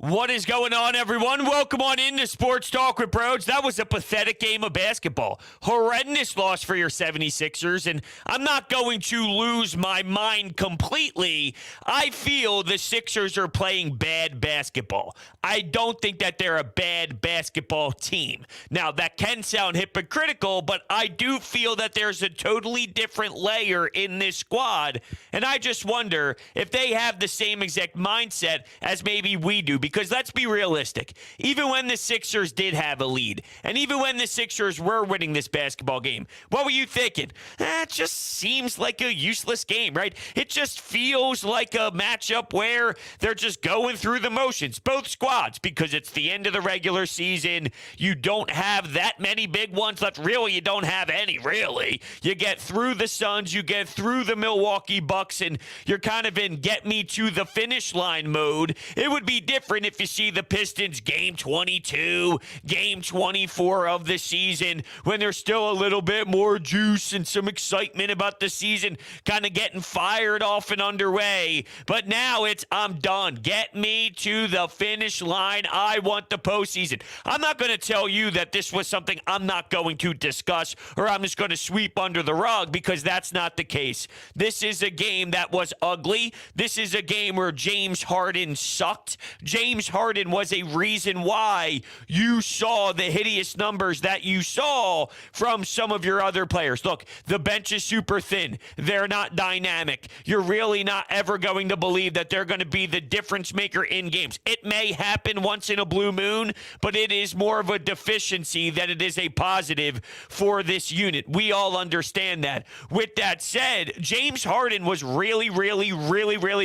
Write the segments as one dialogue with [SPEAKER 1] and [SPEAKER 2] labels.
[SPEAKER 1] What is going on, everyone? Welcome on into Sports Talk with Bros. That was a pathetic game of basketball. Horrendous loss for your 76ers, and I'm not going to lose my mind completely. I feel the Sixers are playing bad basketball. I don't think that they're a bad basketball team. Now, that can sound hypocritical, but I do feel that there's a totally different layer in this squad, and I just wonder if they have the same exact mindset as maybe we do. Because let's be realistic, even when the Sixers did have a lead, and even when the Sixers were winning this basketball game, what were you thinking? It just seems like a useless game, right? It just feels like a matchup where they're just going through the motions, both squads, because it's the end of the regular season. You don't have that many big ones left. Really, you don't have any, really. You get through the Suns, you get through the Milwaukee Bucks, and you're kind of in get me to the finish line mode. It would be different if you see the Pistons game 22, game 24 of the season, when there's still a little bit more juice and some excitement about the season kind of getting fired off and underway. But now it's, I'm done. Get me to the finish line. I want the postseason. I'm not going to tell you that this was something I'm not going to discuss or I'm just going to sweep under the rug, because that's not the case. This is a game that was ugly. This is a game where James Harden sucked. James Harden was a reason why you saw the hideous numbers that you saw from some of your other players. Look, the bench is super thin. They're not dynamic. You're really not ever going to believe that they're going to be the difference maker in games. It may happen once in a blue moon, but it is more of a deficiency than it is a positive for this unit. We all understand that. With that said, James Harden was really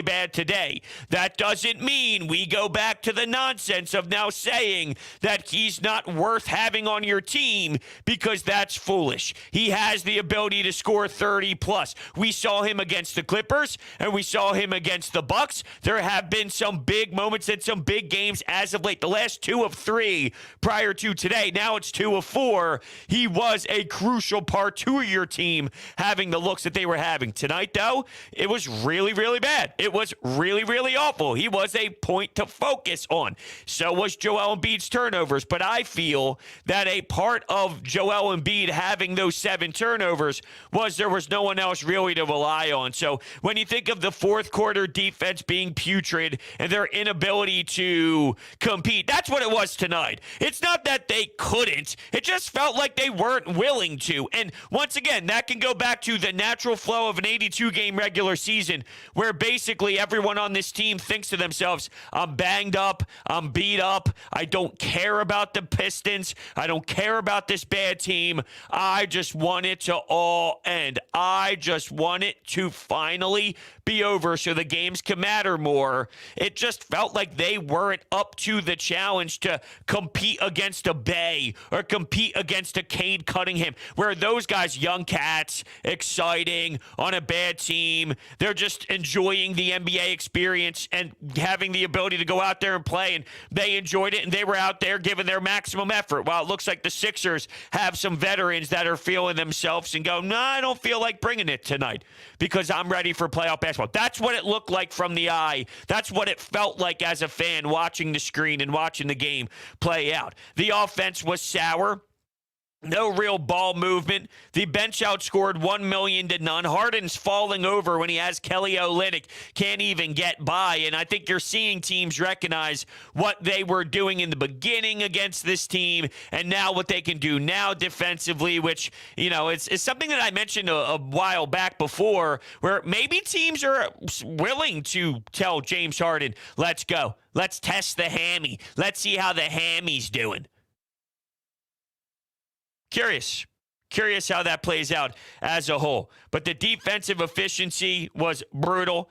[SPEAKER 1] bad today. That doesn't mean we go back to the nonsense of now saying that he's not worth having on your team, because that's foolish. He has the ability to score 30 plus. We saw him against the Clippers and we saw him against the Bucks. There have been some big moments and some big games as of late. The last 2 of 3 prior to today. Now it's 2 of 4. He was a crucial part to your team having the looks that they were having. Tonight, though, it was really bad. It was really awful. He was a point to focus on. So was Joel Embiid's turnovers. But I feel that a part of Joel Embiid having those 7 turnovers was there was no one else really to rely on. So when you think of the fourth quarter defense being putrid and their inability to compete, that's what it was tonight. It's not that they couldn't. It just felt like they weren't willing to. And once again, that can go back to the natural flow of an 82-game regular season where basically everyone on this team thinks to themselves, I'm banged up, I'm beat up, I don't care about the Pistons, I don't care about this bad team, I just want it to all end. I just want it to finally be over so the games can matter more. It just felt like they weren't up to the challenge to compete against a Bay or compete against a Cade Cunningham, where those guys, young cats, exciting, on a bad team, they're just enjoying the NBA experience and having the ability to go out there and play, and they enjoyed it and they were out there giving their maximum effort. While it looks like the Sixers have some veterans that are feeling themselves and go, no, I don't feel like bringing it tonight because I'm ready for playoff basketball. That's what it looked like from the eye. That's what it felt like as a fan watching the screen and watching the game play out. The offense was sour. No real ball movement. The bench outscored 1 million to none. Harden's falling over when he has Kelly Olynyk. Can't even get by. And I think you're seeing teams recognize what they were doing in the beginning against this team and now what they can do now defensively, which, you know, it's something that I mentioned a while back before, where maybe teams are willing to tell James Harden, let's go. Let's test the hammy. Let's see how the hammy's doing. Curious how that plays out as a whole. But the defensive efficiency was brutal.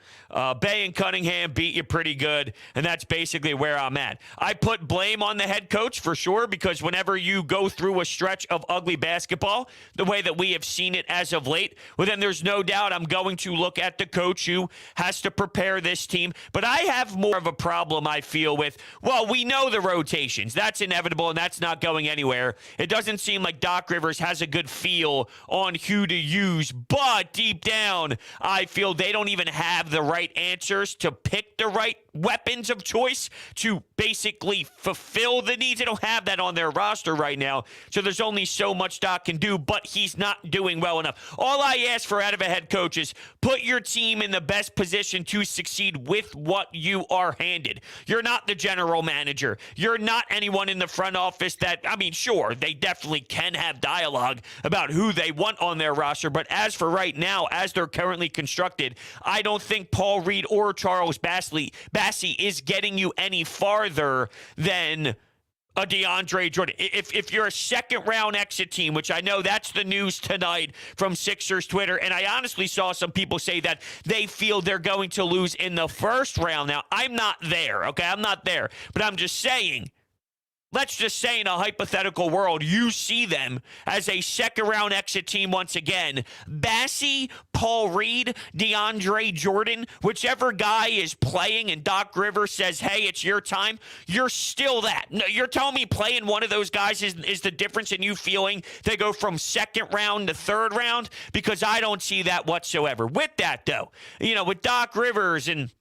[SPEAKER 1] Bay and Cunningham beat you pretty good, and that's basically where I'm at. I put blame on the head coach for sure, because whenever you go through a stretch of ugly basketball, the way that we have seen it as of late, well, then there's no doubt I'm going to look at the coach who has to prepare this team. But I have more of a problem, I feel, with, well, we know the rotations. That's inevitable, and that's not going anywhere. It doesn't seem like Doc Rivers has a good feel on who to use, but deep down, I feel they don't even have the right answers to pick the right weapons of choice to basically fulfill the needs. They don't have that on their roster right now, so there's only so much Doc can do, but he's not doing well enough. All I ask for out of a head coach is put your team in the best position to succeed with what you are handed. You're not the general manager. You're not anyone in the front office that, I mean, sure, they definitely can have dialogue about who they want on their roster, but as for right now, as they're currently constructed, I don't think Paul Reed or Charles Bassey is getting you any farther than a DeAndre Jordan. If you're a second-round exit team, which I know that's the news tonight from Sixers Twitter, and I honestly saw some people say that they feel they're going to lose in the first round. Now, I'm not there, okay? I'm not there. But I'm just saying, let's just say in a hypothetical world, you see them as a second-round exit team once again. Bassey, Paul Reed, DeAndre Jordan, whichever guy is playing and Doc Rivers says, hey, it's your time, you're still that. No, you're telling me playing one of those guys is the difference in you feeling they go from second round to third round? Because I don't see that whatsoever. With that, though, with Doc Rivers and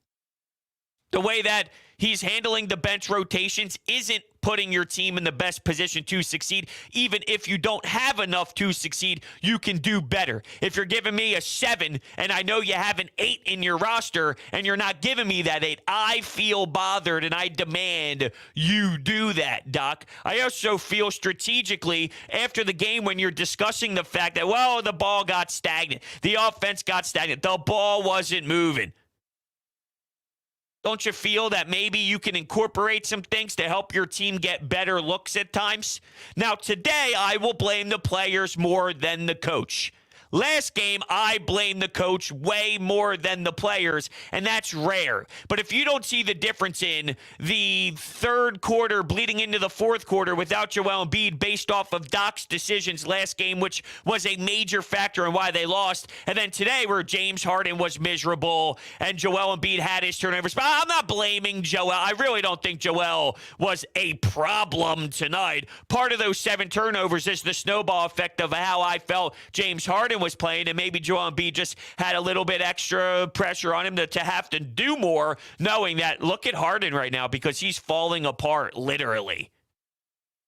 [SPEAKER 1] the way that he's handling the bench rotations isn't putting your team in the best position to succeed. Even if you don't have enough to succeed, you can do better. If you're giving me a 7 and I know you have an 8 in your roster and you're not giving me that 8, I feel bothered and I demand you do that, Doc. I also feel strategically after the game when you're discussing the fact that, well, the ball got stagnant. The offense got stagnant. The ball wasn't moving. Don't you feel that maybe you can incorporate some things to help your team get better looks at times? Now, today, I will blame the players more than the coach. Last game, I blame the coach way more than the players, and that's rare. But if you don't see the difference in the third quarter bleeding into the fourth quarter without Joel Embiid based off of Doc's decisions last game, which was a major factor in why they lost, and then today where James Harden was miserable and Joel Embiid had his turnovers. But I'm not blaming Joel. I really don't think Joel was a problem tonight. Part of those 7 turnovers is the snowball effect of how I felt James Harden was playing, and maybe Joel Embiid just had a little bit extra pressure on him to have to do more, knowing that, look at Harden right now because he's falling apart, literally.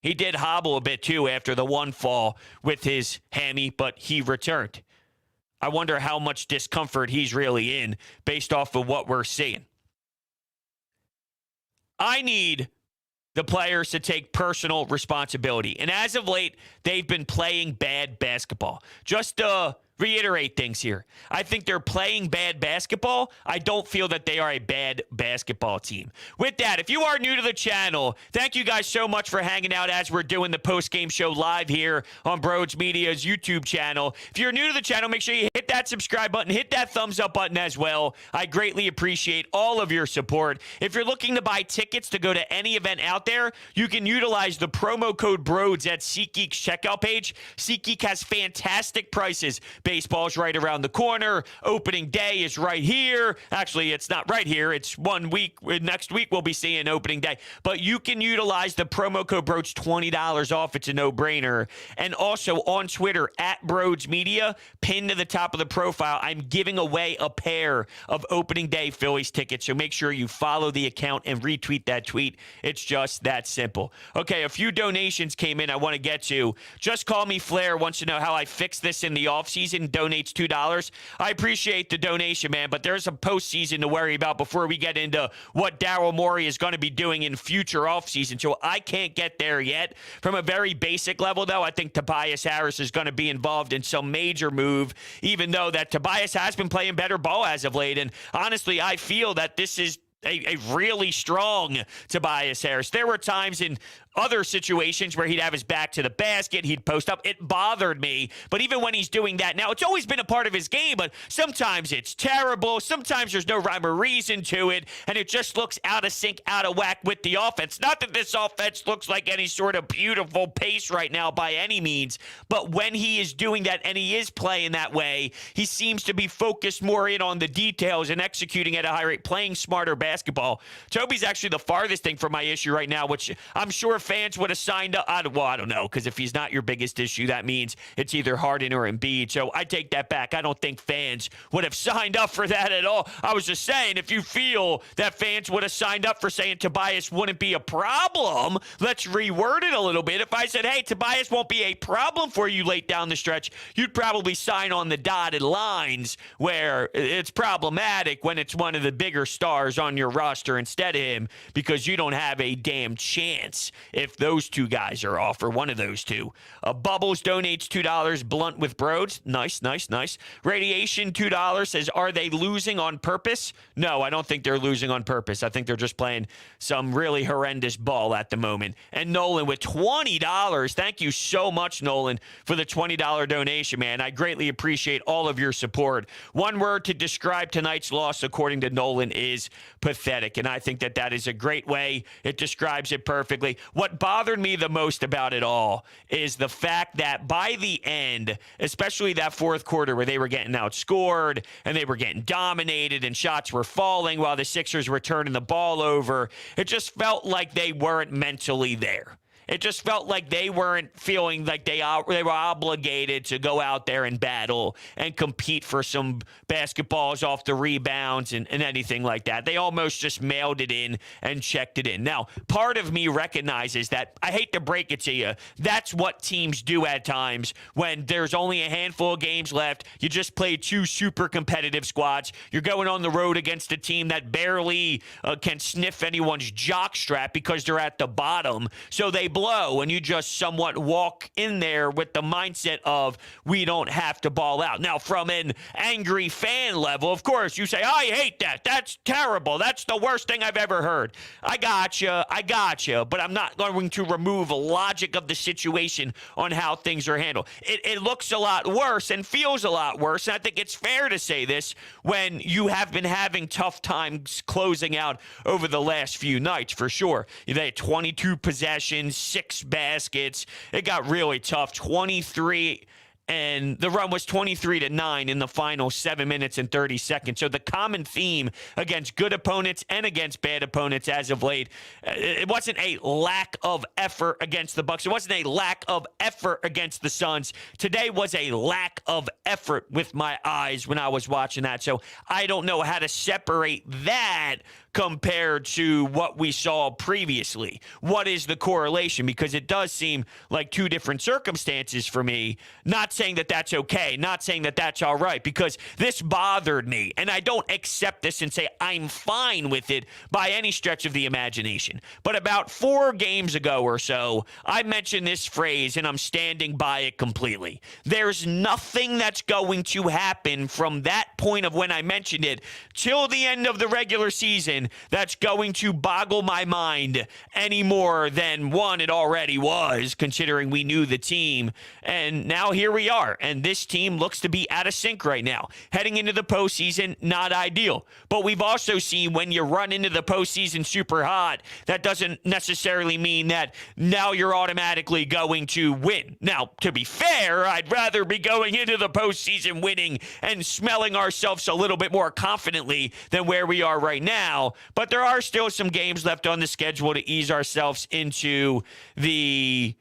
[SPEAKER 1] He did hobble a bit, too, after the one fall with his hammy, but he returned. I wonder how much discomfort he's really in based off of what we're seeing. I need the players to take personal responsibility. And as of late, they've been playing bad basketball. Just to reiterate things here, I think they're playing bad basketball. I don't feel that they are a bad basketball team. With that, if you are new to the channel, thank you guys so much for hanging out as we're doing the post-game show live here on Broads Media's YouTube channel. If you're new to the channel, make sure you hit that subscribe button, hit that thumbs up button as well. I greatly appreciate all of your support. If you're looking to buy tickets to go to any event out there, you can utilize the promo code BROADS at SeatGeek's checkout page. SeatGeek has fantastic prices. Baseball's right around the corner. Opening day is right here. Actually, it's not right here. It's 1 week. Next week, we'll be seeing opening day. But you can utilize the promo code BROADS, $20 off. It's a no-brainer. And also on Twitter, at Broads Media, pinned to the top of the profile, I'm giving away a pair of opening day Phillies tickets. So make sure you follow the account and retweet that tweet. It's just that simple. Okay, a few donations came in I want to get to. Just Call Me Flair wants to know how I fixed this in the offseason. Donates $2. I appreciate the donation, man, but there's a postseason to worry about before we get into what Daryl Morey is going to be doing in future offseason. So I can't get there yet. From a very basic level, though, I think Tobias Harris is going to be involved in some major move, even though that Tobias has been playing better ball as of late. And honestly, I feel that this is a really strong Tobias Harris. There were times in other situations where he'd have his back to the basket, he'd post up. It bothered me. But even when he's doing that now, it's always been a part of his game, but sometimes it's terrible. Sometimes there's no rhyme or reason to it, and it just looks out of sync, out of whack with the offense. Not that this offense looks like any sort of beautiful pace right now by any means, but when he is doing that and he is playing that way, he seems to be focused more in on the details and executing at a high rate, playing smarter basketball. Toby's actually the farthest thing from my issue right now, which I'm sure fans would have signed up. I don't know, because if he's not your biggest issue, that means it's either Harden or Embiid. So I take that back. I don't think fans would have signed up for that at all. I was just saying, if you feel that fans would have signed up for saying Tobias wouldn't be a problem, let's reword it a little bit. If I said, hey, Tobias won't be a problem for you late down the stretch, you'd probably sign on the dotted lines where it's problematic when it's one of the bigger stars on your roster instead of him, because you don't have a damn chance if those two guys are off, or one of those two. Bubbles donates $2. Blunt with Broads. Nice. Radiation, $2, says, are they losing on purpose? No, I don't think they're losing on purpose. I think they're just playing some really horrendous ball at the moment. And Nolan with $20. Thank you so much, Nolan, for the $20 donation, man. I greatly appreciate all of your support. One word to describe tonight's loss, according to Nolan, is pathetic. And I think that that is a great way. It describes it perfectly. What bothered me the most about it all is the fact that by the end, especially that fourth quarter where they were getting outscored and they were getting dominated and shots were falling while the Sixers were turning the ball over, it just felt like they weren't mentally there. It just felt like they weren't feeling like they were obligated to go out there and battle and compete for some basketballs off the rebounds and anything like that. They almost just mailed it in and checked it in. Now, part of me recognizes that, I hate to break it to you, that's what teams do at times when there's only a handful of games left. You just played two super competitive squads. You're going on the road against a team that barely can sniff anyone's jockstrap because they're at the bottom. So they blow, and you just somewhat walk in there with the mindset of, we don't have to ball out. Now, from an angry fan level, of course, you say, I hate that. That's terrible. That's the worst thing I've ever heard. I gotcha, but I'm not going to remove logic of the situation on how things are handled. It looks a lot worse and feels a lot worse, and I think it's fair to say this when you have been having tough times closing out over the last few nights, for sure. They had 22 possessions, 6 baskets. It got really tough. 23, and the run was 23-9 in the final 7 minutes and 30 seconds. So the common theme against good opponents and against bad opponents as of late, it wasn't a lack of effort against the Bucks. It wasn't a lack of effort against the Suns. Today was a lack of effort with my eyes when I was watching that. So I don't know how to separate that compared to what we saw previously. What is the correlation? Because it does seem like two different circumstances for me. Not saying that that's okay, not saying that that's all right, because this bothered me, and I don't accept this and say I'm fine with it by any stretch of the imagination. But about 4 games ago or so, I mentioned this phrase, and I'm standing by it completely. There's nothing that's going to happen from that point of when I mentioned it till the end of the regular season that's going to boggle my mind any more than one it already was, considering we knew the team. And now here we are, and this team looks to be out of sync right now. Heading into the postseason, not ideal. But we've also seen when you run into the postseason super hot, that doesn't necessarily mean that now you're automatically going to win. Now, to be fair, I'd rather be going into the postseason winning and smelling ourselves a little bit more confidently than where we are right now. But there are still some games left on the schedule to ease ourselves into the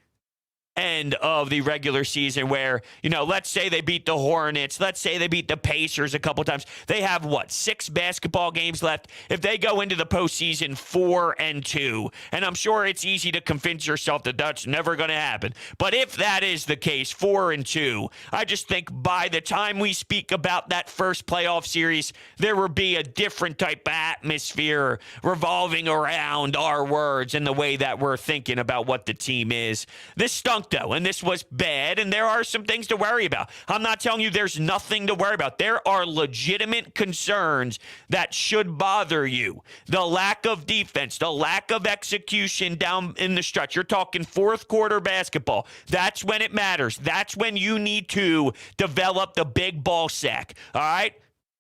[SPEAKER 1] end of the regular season where, let's say they beat the Hornets. Let's say they beat the Pacers a couple times. They have, 6 basketball games left. If they go into the postseason 4-2, and I'm sure it's easy to convince yourself that that's never going to happen. But if that is the case, 4-2, I just think by the time we speak about that first playoff series, there will be a different type of atmosphere revolving around our words and the way that we're thinking about what the team is. This stunk, though, and this was bad, and there are some things to worry about. I'm not telling you there's nothing to worry about. There are legitimate concerns that should bother you. The lack of defense, the lack of execution down in the stretch. You're talking fourth quarter basketball. That's when it matters. That's when you need to develop the big ball sack. All right?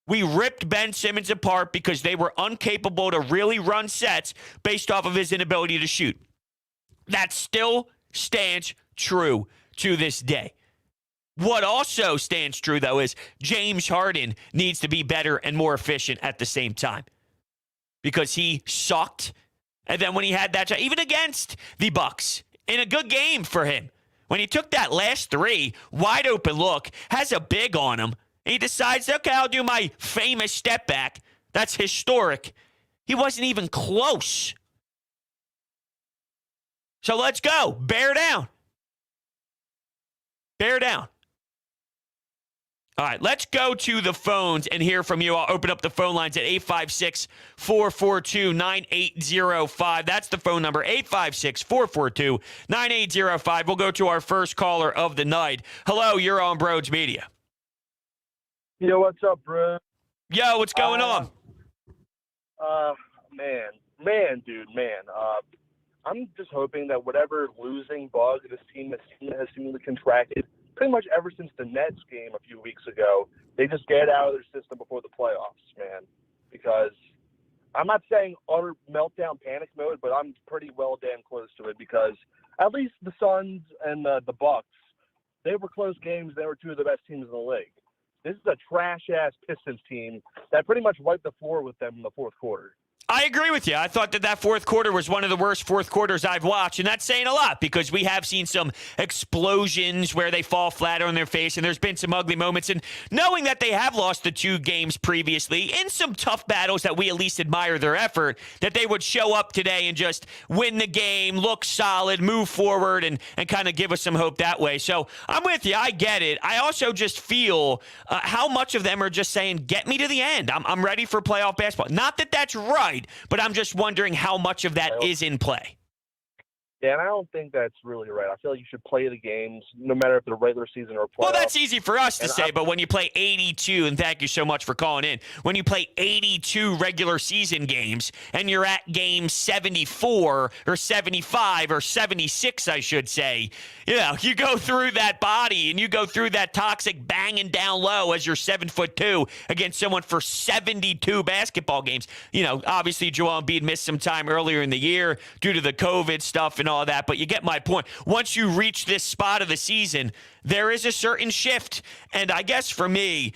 [SPEAKER 1] We ripped Ben Simmons apart because they were incapable to really run sets based off of his inability to shoot. That still stands true to this day. What also stands true, though, is James Harden needs to be better and more efficient at the same time, because he sucked And then when he had that, even against the Bucks, in a good game for him, when he took that last three, wide open look, has a big on him, and he decides, okay, I'll do my famous step back. That's historic. He wasn't even close. So let's go. Bear down. Bear down. All right, let's go to the phones and hear from you. I'll open up the phone lines at 856-442-9805. That's the phone number, 856-442-9805. We'll go to our first caller of the night. Hello, you're on Broads Media.
[SPEAKER 2] Yo, what's up, bro?
[SPEAKER 1] Yo, what's going on?
[SPEAKER 2] Man. I'm just hoping that whatever losing bug this team has seemingly contracted pretty much ever since the Nets game a few weeks ago, they just get it out of their system before the playoffs, man. Because I'm not saying utter meltdown panic mode, but I'm pretty well damn close to it because at least the Suns and the Bucks, they were close games. They were two of the best teams in the league. This is a trash-ass Pistons team that pretty much wiped the floor with them in the fourth quarter.
[SPEAKER 1] I agree with you. I thought that fourth quarter was one of the worst fourth quarters I've watched, and that's saying a lot because we have seen some explosions where they fall flat on their face, and there's been some ugly moments. And knowing that they have lost the two games previously in some tough battles that we at least admire their effort, that they would show up today and just win the game, look solid, move forward, and kind of give us some hope that way. So I'm with you. I get it. I also just feel how much of them are just saying, get me to the end. I'm ready for playoff basketball. Not that that's right. But I'm just wondering how much of that is in play.
[SPEAKER 2] Yeah, and I don't think that's really right. I feel like you should play the games, no matter if they're regular season or playoff.
[SPEAKER 1] Well, that's easy for us to say, but when you play 82, and thank you so much for calling in, when you play 82 regular season games, and you're at game 74 or 75 or 76, I should say, you go through that body, and you go through that toxic banging down low as you're 7'2" against someone for 72 basketball games. Obviously, Joel Embiid missed some time earlier in the year due to the COVID stuff and all that, but you get my point. Once you reach this spot of the season, there is a certain shift. And I guess for me,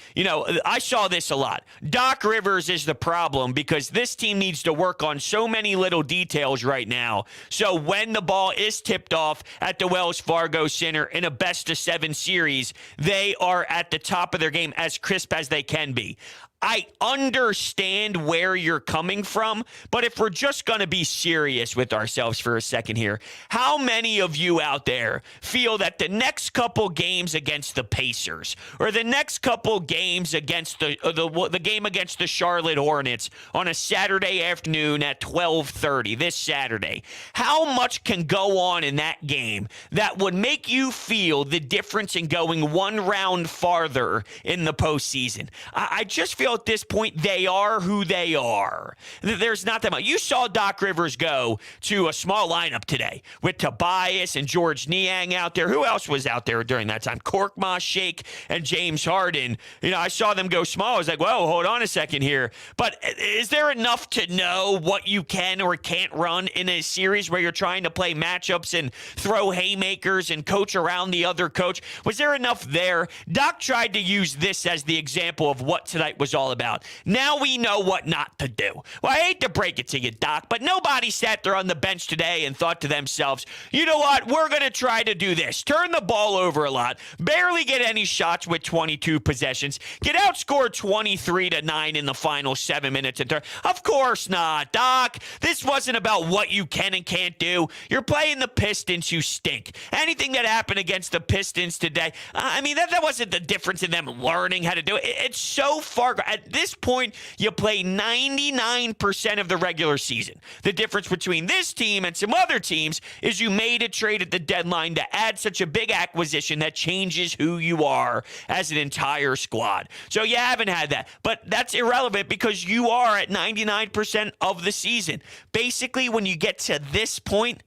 [SPEAKER 1] I saw this a lot. Doc Rivers is the problem because this team needs to work on so many little details right now. So when the ball is tipped off at the Wells Fargo Center in a best-of-7 series, they are at the top of their game as crisp as they can be. I understand where you're coming from, but if we're just going to be serious with ourselves for a second here, how many of you out there feel that the next couple games against the Pacers or the next couple games against the game against the Charlotte Hornets on a Saturday afternoon at 12:30 this Saturday, how much can go on in that game that would make you feel the difference in going one round farther in the postseason? I just feel at this point they are who they are. There's not that much. You saw Doc Rivers go to a small lineup today with Tobias and George Niang out there. Who else was out there during that time? Korkmaz, Shake, and James Harden. I saw them go small. I was like, whoa, hold on a second here. But is there enough to know what you can or can't run in a series where you're trying to play matchups and throw haymakers and coach around the other coach? Was there enough there? Doc tried to use this as the example of what tonight was all about. Now we know what not to do. Well, I hate to break it to you, Doc, but nobody sat there on the bench today and thought to themselves, you know what, we're going to try to do this. Turn the ball over a lot, barely get any shots with 22 possessions, get outscored 23-9 in the final 7 minutes. Of course not, Doc. This wasn't about what you can and can't do. You're playing the Pistons, you stink. Anything that happened against the Pistons today, that wasn't the difference in them learning how to do it. It's so far. At this point, you play 99% of the regular season. The difference between this team and some other teams is you made a trade at the deadline to add such a big acquisition that changes who you are as an entire squad. So you haven't had that. But that's irrelevant because you are at 99% of the season. Basically, when you get to this point,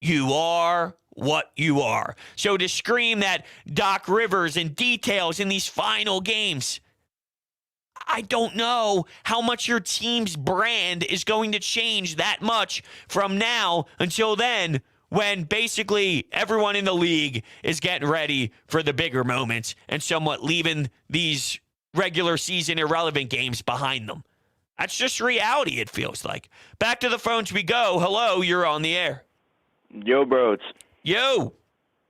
[SPEAKER 1] you are what you are. So to scream that Doc Rivers and details in these final games, I don't know how much your team's brand is going to change that much from now until then, when basically everyone in the league is getting ready for the bigger moments and somewhat leaving these regular season irrelevant games behind them. That's just reality, it feels like. Back to the phones we go. Hello, you're on the air.
[SPEAKER 3] Yo, bros.
[SPEAKER 1] Yo.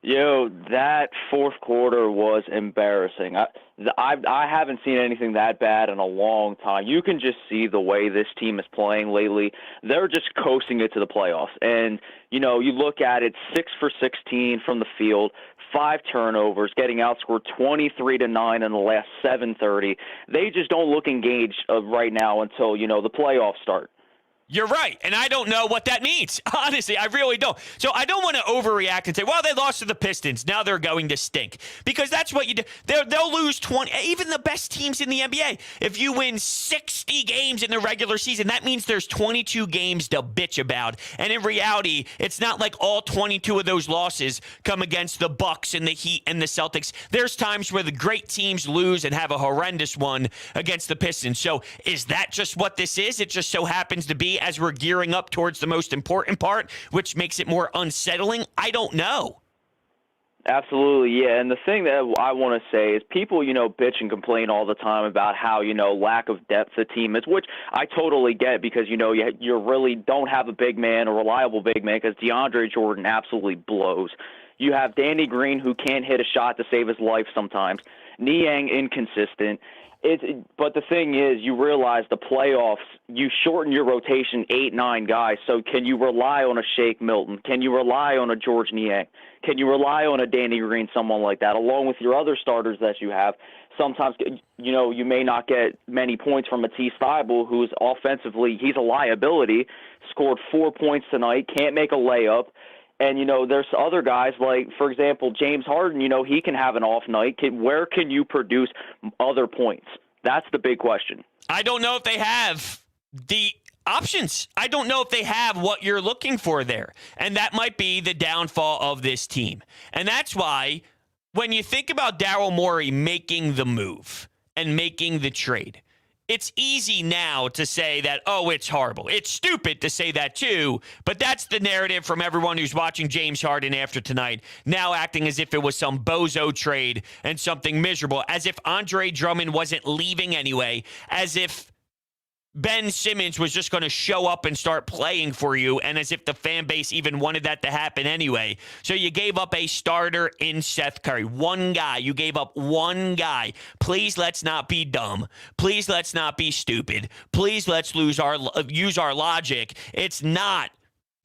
[SPEAKER 3] Yo, that fourth quarter was embarrassing. I haven't seen anything that bad in a long time. You can just see the way this team is playing lately. They're just coasting it to the playoffs. And, you look at it, 6 for 16 from the field, 5 turnovers, getting outscored 23-9 in the last 7:30. They just don't look engaged right now until, the playoffs start.
[SPEAKER 1] You're right, and I don't know what that means. Honestly, I really don't. So I don't want to overreact and say, well, they lost to the Pistons. Now they're going to stink. Because that's what you do. They'll lose 20. Even the best teams in the NBA. If you win 60 games in the regular season, that means there's 22 games to bitch about. And in reality, it's not like all 22 of those losses come against the Bucks and the Heat and the Celtics. There's times where the great teams lose and have a horrendous one against the Pistons. So is that just what this is? It just so happens to be as we're gearing up towards the most important part, which makes it more unsettling? I don't know.
[SPEAKER 3] Absolutely, yeah. And the thing that I want to say is people, bitch and complain all the time about how, lack of depth the team is, which I totally get because, you really don't have a big man, a reliable big man, because DeAndre Jordan absolutely blows. You have Danny Green, who can't hit a shot to save his life sometimes. Niang, inconsistent. But the thing is, you realize the playoffs, you shorten your rotation 8-9 guys. So can you rely on a Shake Milton? Can you rely on a George Niang? Can you rely on a Danny Green, someone like that, along with your other starters that you have? Sometimes, you may not get many points from Matisse Thybulle, who's offensively, he's a liability, scored 4 points tonight, can't make a layup. And, there's other guys like, for example, James Harden, he can have an off night. Where can you produce other points? That's the big question.
[SPEAKER 1] I don't know if they have the options. I don't know if they have what you're looking for there. And that might be the downfall of this team. And that's why when you think about Daryl Morey making the move and making the trade, it's easy now to say that, oh, it's horrible. It's stupid to say that too, but that's the narrative from everyone who's watching James Harden after tonight, now acting as if it was some bozo trade and something miserable, as if Andre Drummond wasn't leaving anyway, as if Ben Simmons was just going to show up and start playing for you, and as if the fan base even wanted that to happen anyway. So you gave up a starter in Seth Curry. One guy. You gave up one guy. Please let's not be dumb. Please let's not be stupid. Please let's use our logic. It's not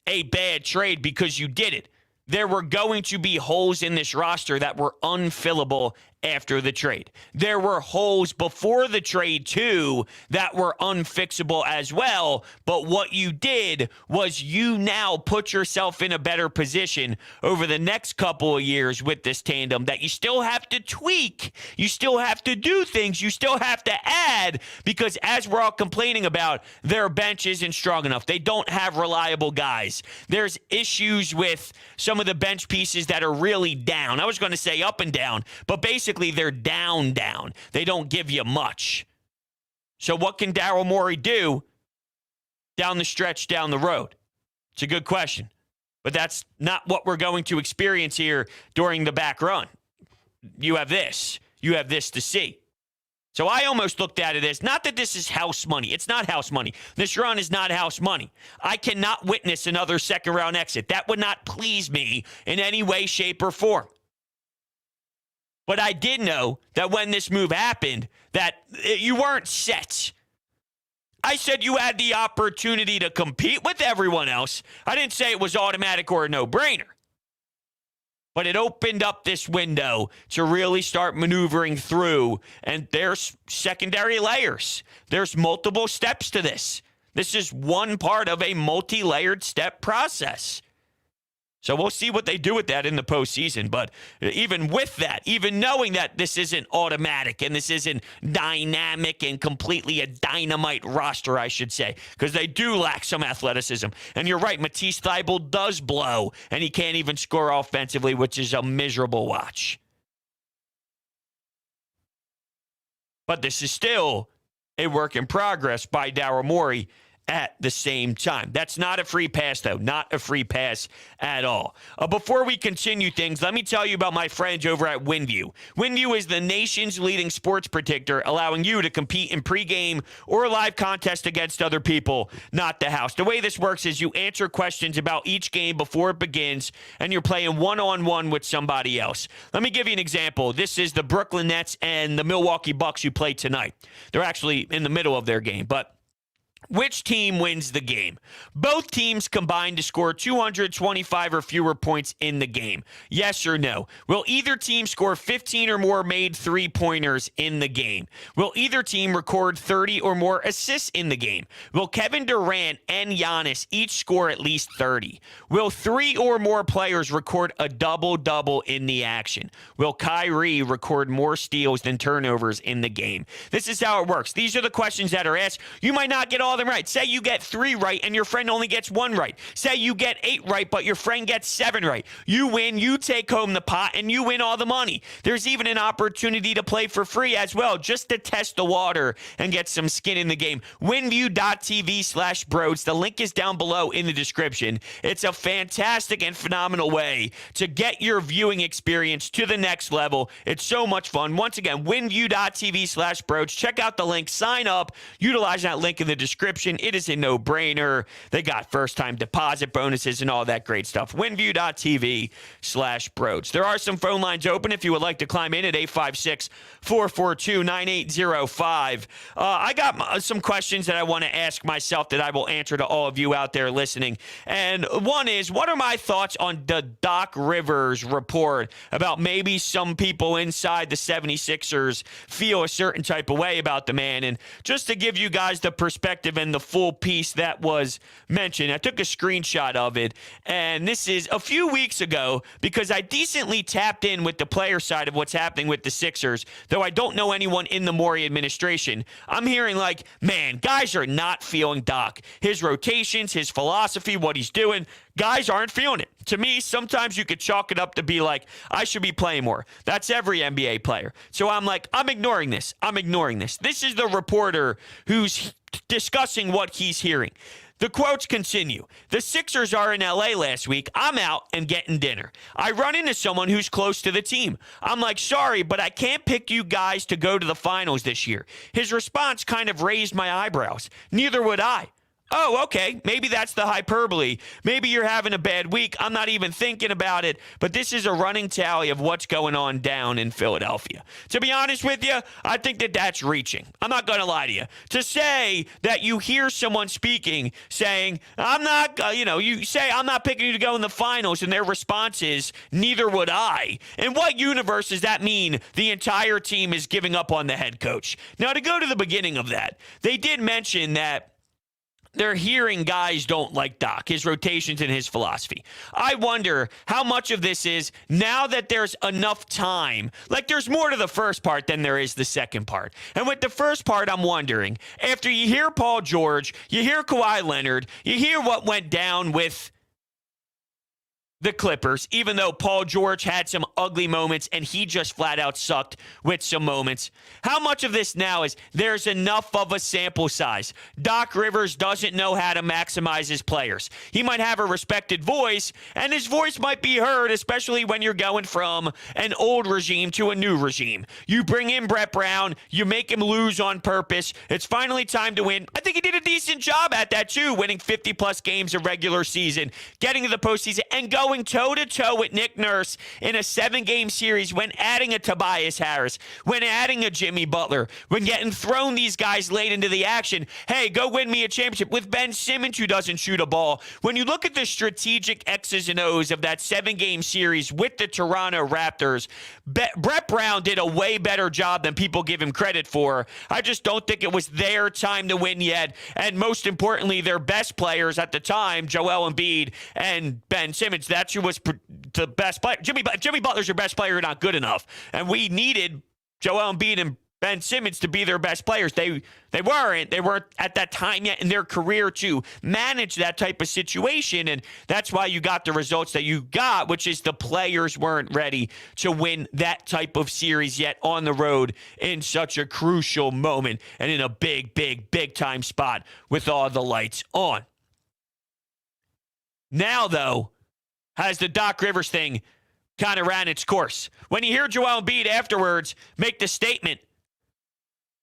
[SPEAKER 1] a bad trade because you did it. There were going to be holes in this roster that were unfillable after the trade. There were holes before the trade, too, that were unfixable as well. But what you did was you now put yourself in a better position over the next couple of years with this tandem that you still have to tweak. You still have to do things. You still have to add because as we're all complaining about, their bench isn't strong enough. They don't have reliable guys. There's issues with some of the bench pieces that are really down. I was going to say up and down, but basically they're down. They don't give you much. So what can Daryl Morey do down the stretch, down the road? It's a good question. But that's not what we're going to experience here during the back run. You have this. You have this to see. So I almost looked at it as, not that this is house money. It's not house money. This run is not house money. I cannot witness another second-round exit. That would not please me in any way, shape, or form. But I did know that when this move happened, that you weren't set. I said you had the opportunity to compete with everyone else. I didn't say it was automatic or a no-brainer. But it opened up this window to really start maneuvering through. And there's secondary layers. There's multiple steps to this. This is one part of a multi-layered step process. So we'll see what they do with that in the postseason. But even with that, even knowing that this isn't automatic and this isn't dynamic and completely a dynamite roster, I should say, because they do lack some athleticism. And you're right, Matisse Thybulle does blow, and he can't even score offensively, which is a miserable watch. But this is still a work in progress by Daryl Morey. at the same time. That's not a free pass, though. Not a free pass at all. Before we continue things, let me tell you about my friends over at WinView. WinView is the nation's leading sports predictor, allowing you to compete in pregame or live contest against other people, not the house. The way this works is you answer questions about each game before it begins, and you're playing one-on-one with somebody else. Let me give you an example. This is the Brooklyn Nets and the Milwaukee Bucks who play tonight. They're actually in the middle of their game, but which team wins the game? Both teams combine to score 225 or fewer points in the game. Yes or no? Will either team score 15 or more made three-pointers in the game? Will either team record 30 or more assists in the game? Will Kevin Durant and Giannis each score at least 30? Will 3 or more players record a double-double in the action? Will Kyrie record more steals than turnovers in the game? This is how it works. These are the questions that are asked. You might not get all them right. Say you get 3 right and your friend only gets 1 right. Say you get 8 right, but your friend gets 7 right. You win, you take home the pot, and you win all the money. There's even an opportunity to play for free as well, just to test the water and get some skin in the game. Winview.tv/Broads. The link is down below in the description. It's a fantastic and phenomenal way to get your viewing experience to the next level. It's so much fun. Once again, winview.tv/Broads. Check out the link. Sign up. Utilize that link in the description. It is a no-brainer. They got first-time deposit bonuses and all that great stuff. Winview.tv/Broads. There are some phone lines open if you would like to climb in at 856-442-9805. I got some questions that I want to ask myself that I will answer to all of you out there listening. And one is, what are my thoughts on the Doc Rivers report about maybe some people inside the 76ers feel a certain type of way about the man? And just to give you guys the perspective and the full piece that was mentioned, I took a screenshot of it, and this is a few weeks ago because I decently tapped in with the player side of what's happening with the Sixers, though I don't know anyone in the Morey administration. I'm hearing like, man, guys are not feeling Doc. His rotations, his philosophy, what he's doing, guys aren't feeling it. To me, sometimes you could chalk it up to be like, I should be playing more. That's every NBA player. So I'm like, I'm ignoring this. This is the reporter who's discussing what he's hearing. The quotes continue. The Sixers are in LA last week. I'm out and getting dinner. I run into someone who's close to the team. I'm like, sorry, but I can't pick you guys to go to the finals this year. His response kind of raised my eyebrows. Neither would I. Oh, okay, maybe that's the hyperbole. Maybe you're having a bad week. I'm not even thinking about it, but this is a running tally of what's going on down in Philadelphia. To be honest with you, I think that that's reaching. I'm not going to lie to you. To say that you hear someone speaking saying, I'm not, you say, I'm not picking you to go in the finals, and their response is, neither would I. In what universe does that mean the entire team is giving up on the head coach? Now, to go to the beginning of that, they did mention that they're hearing guys don't like Doc, his rotations and his philosophy. I wonder how much of this is now that there's enough time. Like, there's more to the first part than there is the second part. And with the first part, I'm wondering, after you hear Paul George, you hear Kawhi Leonard, you hear what went down with the Clippers, even though Paul George had some ugly moments and he just flat out sucked with some moments. How much of this now is there's enough of a sample size? Doc Rivers doesn't know how to maximize his players. He might have a respected voice, and his voice might be heard, especially when you're going from an old regime to a new regime. You bring in Brett Brown, you make him lose on purpose. It's finally time to win. I think he did a decent job at that too, winning 50-plus games of regular season, getting to the postseason, and going toe-to-toe with Nick Nurse in a 7-game series when adding a Tobias Harris, when adding a Jimmy Butler, when getting thrown these guys late into the action. Hey, go win me a championship with Ben Simmons, who doesn't shoot a ball. When you look at the strategic X's and O's of that 7-game series with the Toronto Raptors, Brett Brown did a way better job than people give him credit for. I just don't think it was their time to win yet. And most importantly, their best players at the time, Joel Embiid and Ben Simmons, that's who was the best player. Jimmy Butler's your best player, not good enough. And we needed Joel Embiid and Ben Simmons to be their best players. They weren't at that time yet in their career to manage that type of situation, and that's why you got the results that you got, which is the players weren't ready to win that type of series yet on the road in such a crucial moment and in a big, big, big time spot with all the lights on. Now, though, has the Doc Rivers thing kind of ran its course? When you hear Joel Embiid afterwards make the statement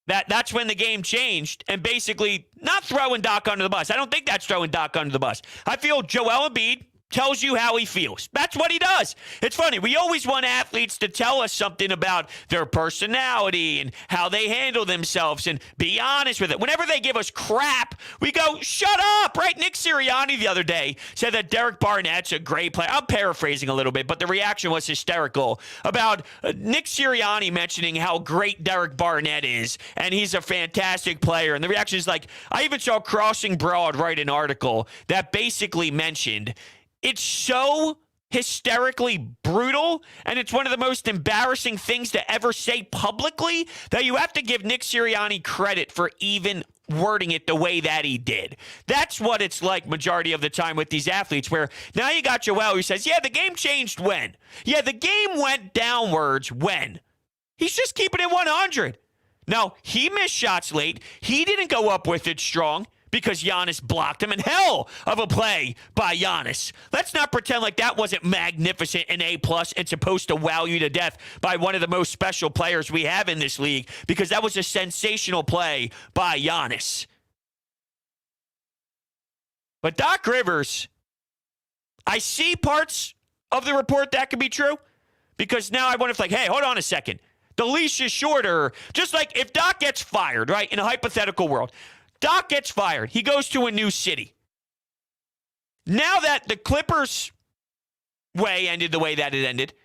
[SPEAKER 1] that's when the game changed, and basically not throwing Doc under the bus. I don't think that's throwing Doc under the bus. I feel Joel Embiid tells you how he feels. That's what he does. It's funny. We always want athletes to tell us something about their personality and how they handle themselves and be honest with it. Whenever they give us crap, we go, shut up, right? Nick Sirianni the other day said that Derek Barnett's a great player. I'm paraphrasing a little bit, but the reaction was hysterical about Nick Sirianni mentioning how great Derek Barnett is, and he's a fantastic player. And the reaction is like, I even saw Crossing Broad write an article that basically mentioned it's so hysterically brutal, and it's one of the most embarrassing things to ever say publicly that you have to give Nick Sirianni credit for even wording it the way that he did. That's what it's like majority of the time with these athletes, where now you got Joel who says, yeah, the game changed when? Yeah, the game went downwards when? He's just keeping it 100. Now, he missed shots late. He didn't go up with it strong because Giannis blocked him, and hell of a play by Giannis. Let's not pretend like that wasn't magnificent and A+ and supposed to wow you to death by one of the most special players we have in this league, because that was a sensational play by Giannis. But Doc Rivers, I see parts of the report that could be true, because now I wonder if, like, hey, hold on a second. The leash is shorter. Just like if Doc gets fired, right, in a hypothetical world, Doc gets fired. He goes to a new city. Now that the Clippers' way ended the way that it ended,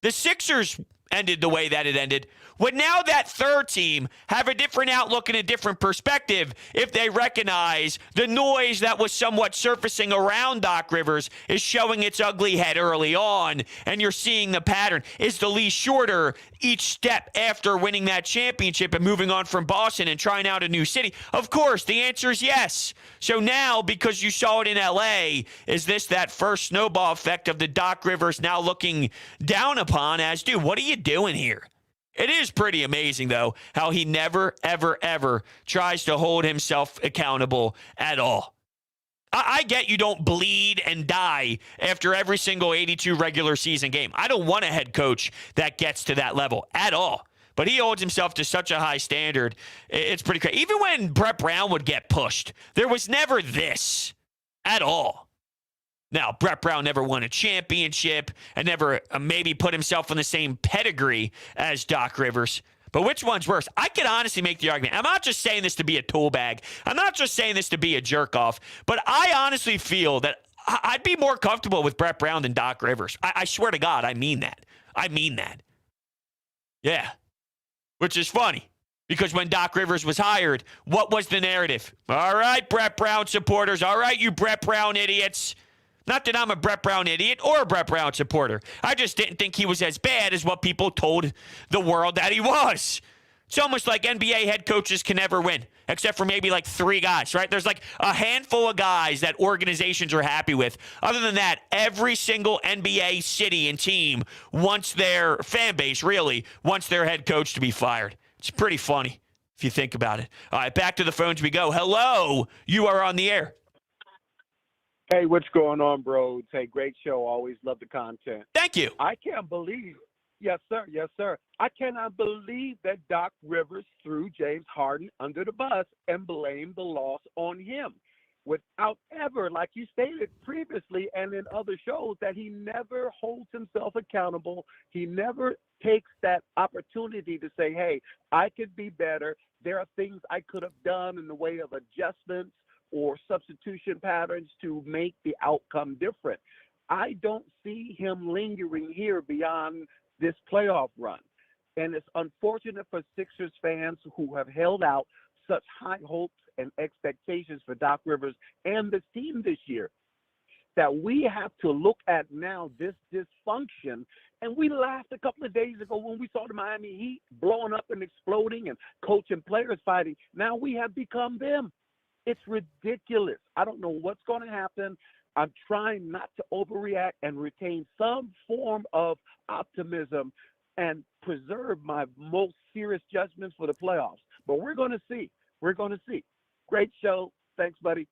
[SPEAKER 1] the Sixers ended the way that it ended, would now that third team have a different outlook and a different perspective if they recognize the noise that was somewhat surfacing around Doc Rivers is showing its ugly head early on, and you're seeing the pattern? Is the leash shorter each step after winning that championship and moving on from Boston and trying out a new city? Of course, the answer is yes. So now, because you saw it in L.A., is this that first snowball effect of the Doc Rivers now looking down upon as, dude, what are you doing here? It is pretty amazing, though, how he never, ever, ever tries to hold himself accountable at all. I get you don't bleed and die after every single 82 regular season game. I don't want a head coach that gets to that level at all. But he holds himself to such a high standard. It's pretty crazy. Even when Brett Brown would get pushed, there was never this at all. Now, Brett Brown never won a championship and never maybe put himself on the same pedigree as Doc Rivers. But which one's worse? I could honestly make the argument. I'm not just saying this to be a tool bag. I'm not just saying this to be a jerk off. But I honestly feel that I'd be more comfortable with Brett Brown than Doc Rivers. I swear to God, I mean that. I mean that. Yeah. Which is funny. Because when Doc Rivers was hired, what was the narrative? All right, Brett Brown supporters. All right, you Brett Brown idiots. Not that I'm a Brett Brown idiot or a Brett Brown supporter. I just didn't think he was as bad as what people told the world that he was. It's almost like NBA head coaches can never win, except for maybe like 3 guys, right? There's like a handful of guys that organizations are happy with. Other than that, every single NBA city and team wants their fan base, really, wants their head coach to be fired. It's pretty funny if you think about it. All right, back to the phones we go. Hello, you are on the air.
[SPEAKER 4] Hey, what's going on, bros? Hey, great show. Always love the content.
[SPEAKER 1] Thank you.
[SPEAKER 4] I can't believe, yes, sir. I cannot believe that Doc Rivers threw James Harden under the bus and blamed the loss on him without ever, like you stated previously and in other shows, that he never holds himself accountable. He never takes that opportunity to say, hey, I could be better. There are things I could have done in the way of adjustments or substitution patterns to make the outcome different. I don't see him lingering here beyond this playoff run. And it's unfortunate for Sixers fans who have held out such high hopes and expectations for Doc Rivers and the team this year. that we have to look at now, this dysfunction. And we laughed a couple of days ago when we saw the Miami Heat blowing up and exploding and coach and players fighting. Now we have become them. It's ridiculous. I don't know what's going to happen. I'm trying not to overreact and retain some form of optimism and preserve my most serious judgments for the playoffs. But we're going to see. We're going to see. Great show. Thanks, buddy.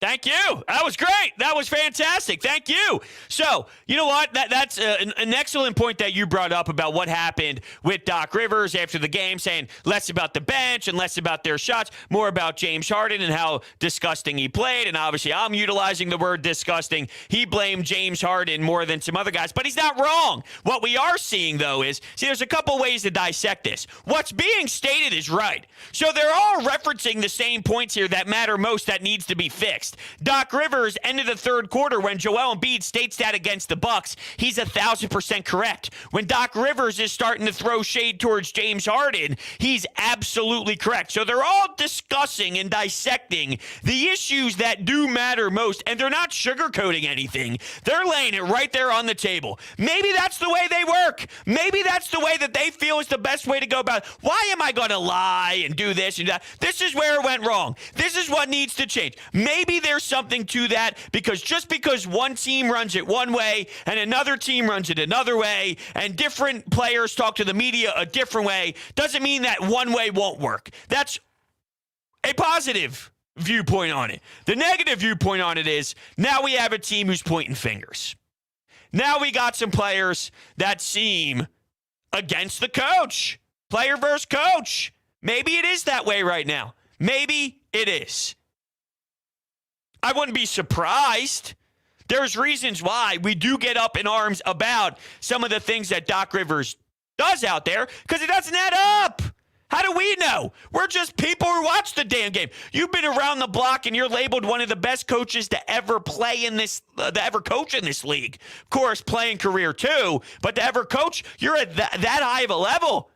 [SPEAKER 1] Thank you. That was great. That was fantastic. Thank you. So, you know what? That's an excellent point that you brought up about what happened with Doc Rivers after the game, saying less about the bench and less about their shots, more about James Harden and how disgusting he played. And obviously, I'm utilizing the word disgusting. He blamed James Harden more than some other guys, but he's not wrong. What we are seeing, though, is, there's a couple ways to dissect this. What's being stated is right. So they're all referencing the same points here that matter most that needs to be fixed. Doc Rivers, end of the third quarter, when Joel Embiid states that against the Bucks, he's 1,000% correct. When Doc Rivers is starting to throw shade towards James Harden, he's absolutely correct. So they're all discussing and dissecting the issues that do matter most, and they're not sugarcoating anything. They're laying it right there on the table. Maybe that's the way they work. Maybe that's the way that they feel is the best way to go about it. Why am I going to lie and do this and that? This is where it went wrong. This is what needs to change. Maybe there's something to that, because just because one team runs it one way and another team runs it another way and different players talk to the media a different way doesn't mean that one way won't work. That's a positive viewpoint on it. The negative viewpoint on it is now we have a team who's pointing fingers. Now we got some players that seem against the coach. Player versus coach. Maybe it is that way right now. Maybe it is. I wouldn't be surprised. There's reasons why we do get up in arms about some of the things that Doc Rivers does out there, because it doesn't add up. How do we know? We're just people who watch the damn game. You've been around the block and you're labeled one of the best coaches to ever play in this, to ever coach in this league. Of course, playing career too, but to ever coach, you're at that high of a level.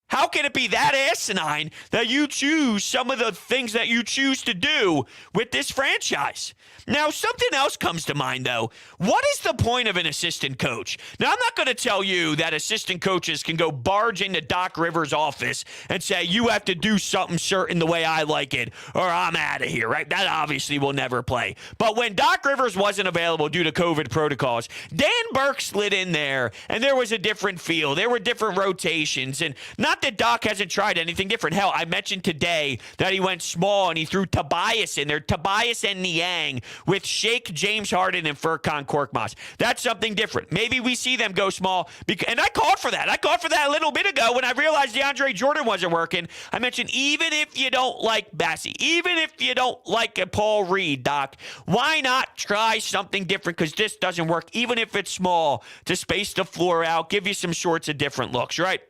[SPEAKER 1] How can it be that asinine that you choose some of the things that you choose to do with this franchise? Now, something else comes to mind, though. What is the point of an assistant coach? Now, I'm not going to tell you that assistant coaches can go barge into Doc Rivers' office and say, you have to do something certain the way I like it, or I'm out of here, right? That obviously will never play. But when Doc Rivers wasn't available due to COVID protocols, Dan Burke slid in there, and there was a different feel. There were different rotations, and not that Doc hasn't tried anything different. Hell, I mentioned today that he went small, and he threw Tobias in there, Tobias and Niang, with Shake, James Harden, and Furkan Korkmaz. That's something different. Maybe we see them go small. And I called for that. I called for that a little bit ago when I realized DeAndre Jordan wasn't working. I mentioned, even if you don't like Bassie, even if you don't like Paul Reed, Doc, why not try something different? Because this doesn't work, even if it's small, to space the floor out, give you some sorts of different looks, right?